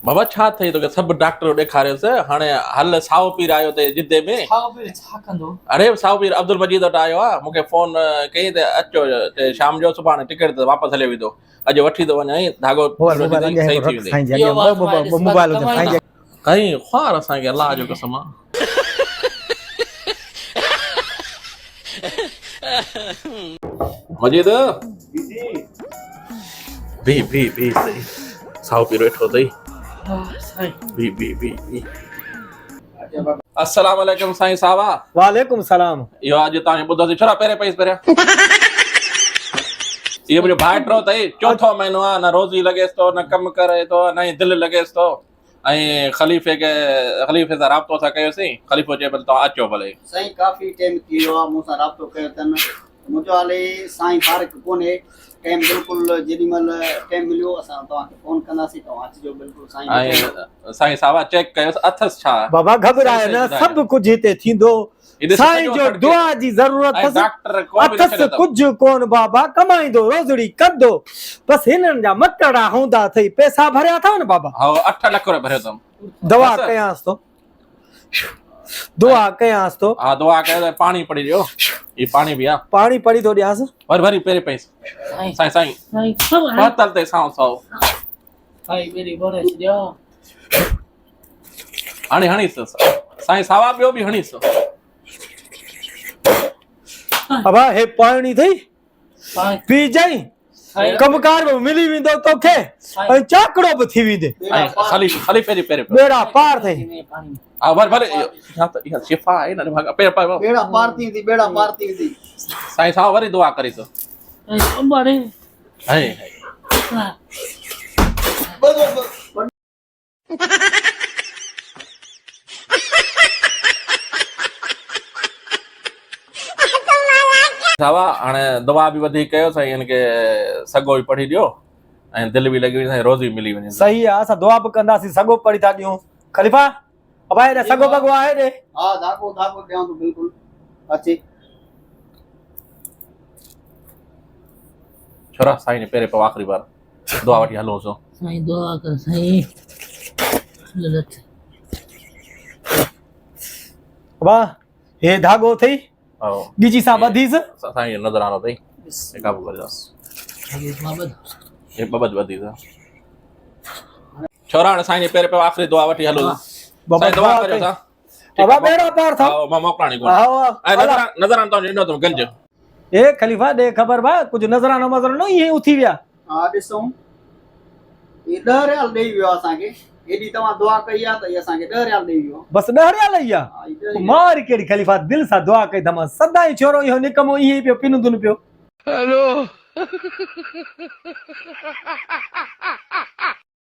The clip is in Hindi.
बाबा छा थई तो सब डॉक्टर ॾेखारियोसि हाणे हल साओ पीर आयो ते जिद्दे में साओ पीर छा कंदो? अरे साओ पीर अब्दुल मजीद वटि आयो आहे मूंखे फोन कई त अचो ते शाम जो सुभाणे टिकट ते वापसि हले वेंदो अॼु वठी थो वञाई धागो सही थी वेंदी मोबाइल कई ख्वार असांखे अलाह जो कसम मजीद भी सही साओ पीर वेठो अथई भी अस्सलाम वालेकुम साईं सावा वालेकुम सलाम यो आज ताने ॿुधोसीं छोरा पहिरें पैस पहिरियां ये मुंहिंजो भाइटो अथई चौथो महीनो आहे न रोज़ी लॻेसि थो न कमु करे थो न ई दिलि लॻेसि थो ऐं ख़लीफ़े सां राब्तो था कयोसीं ख़लीफ़ो चए भले तव्हां अचो भले साईं काफ़ी टाइम थी वियो आहे मूंसां राब्तो कयो अथनि मुंहिंजो हाले साईं फारक कोन्हे टाइम बिल्कुलु जेॾीमहिल टाइम मिलियो असां तव्हांखे फोन कंदासीं तव्हां अचिजो बिल्कुलु साईं ऐं साईं सावा चेक कयोसि अथसि छा बाबा घबरायो न सभु कुझु हिते थींदो साईं जो दुआ जी ज़रूरत अथसि कुझु कोन बाबा कमाईंदो रोज़ड़ी कंदो बसि हिननि जा मटड़ा हूंदा अथई पैसा भरिया अथव न बाबा हा 8 लख रुपया भरियो अथमि दवा कयांसि तो दुआ कयांसि तो हा दुआ कयो पाणी पड़ी ॾियो ये पाणी भी आ पाणी पड़ी तो ॾियांसि भरी पहिरें पैस साईं बातल ते साओ भाई मेरी बोरे दियो हणीस साईं सावा ॿियो बि हणीस अबा हे पाणी थई पी जाई कमकार में मिली वेंदो तोखे ऐं चाकड़ो बि थी वेंदे ख़लीफ़े जे पहिरें बेड़ा पार थई हा भले या त इहा शिफ़ा आहे न बेड़ा पार थी वेंदी साईं सावा वरी दुआ करीस अंबारे हाय सावा हाणे दवा बि वधीक कयो साईं हिनखे सॻो बि पढ़ी ॾियो ऐं दिलि बि लॻी वञे साईं रोज़ी मिली वञे सही आहे असां दुआ बि कंदासीं सॻो पढ़ी था ॾियूं ख़लीफ़ा अबा हेॾे सॻो बॻो आहे हेॾे हा धागो ॾियां थो बिल्कुलु अचे छोरा साईं ने पहिरें पोइ आख़िरी बार दुआ वठी हलो सो साईं दुआ कर साईं ललत अबा हे धागो थई गिजी सां बधीस साईं नज़र आनो अथई काबू करे ये बबद बधीस छोरा हाणे साईं ने पहिरें पोइ आख़िरी दुआ वठी हलो बाबा दुआ करियो सा बाबा बेड़ा पार था मां मोकलाणी कोन ऐं नज़र आन तो ॾिनो अथमि गंज ए ख़लीफ़ा दे ख़बर बा कुछ नज़रानो मज़रानो ये उथी विया हा ॾिसो ये 10 रियाल ॾेई वियो असांखे एडी तव्हां दुआ कई आहे त ये असांखे 10 रियाल ॾेई वियो बस 10 रियाल आई आहे मार केड़ी ख़लीफ़ा दिल सां दुआ कई दमा सदाई छोरो इहो निकमो इहे पियो पिनुदुन पियो हेलो